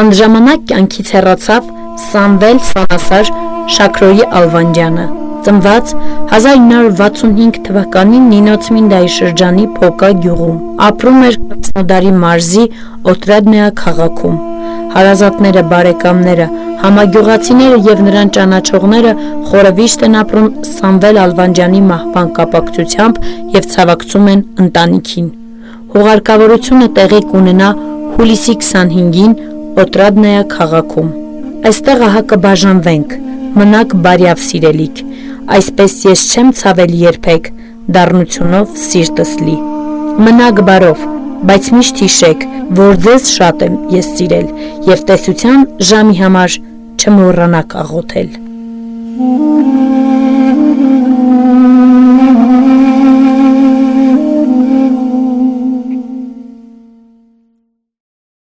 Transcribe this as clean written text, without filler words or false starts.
Անժամանակ կյանքից հեռացավ Սամվել Սանասար Շաքրոյի Ալվանդյանը, ծնված 1965 թվականին Նինոց-Մինդայի շրջանի Փոկա գյուղում, ապրում էր Կրասնոդարի մարզի Օտրադնեա քաղաքում։ Հարազատները, բարեկամները, համագյուղացիները եւ նրան ճանաչողները խորովիշտ են ապրում Սամվել Ալվանդյանի մահվան կապակցությամբ եւ ցավակցում են ընտանիքին։ Հուղարկավորությունը տեղի կունենա հուլիսի 25-ին Օտրադնեա քաղաքում։ Այստեղ ահա կբաժանվենք, մնաք բարյավ սիրելիք, այսպես ես չեմ ցավել երբեք, դառնությունով սիրտս լի։ Մնաք բարով, բայց միշտ հիշեք, որ ձեզ շատ եմ ես սիրել եւ տեսության ժամի համար չմոռանաք աղոթել։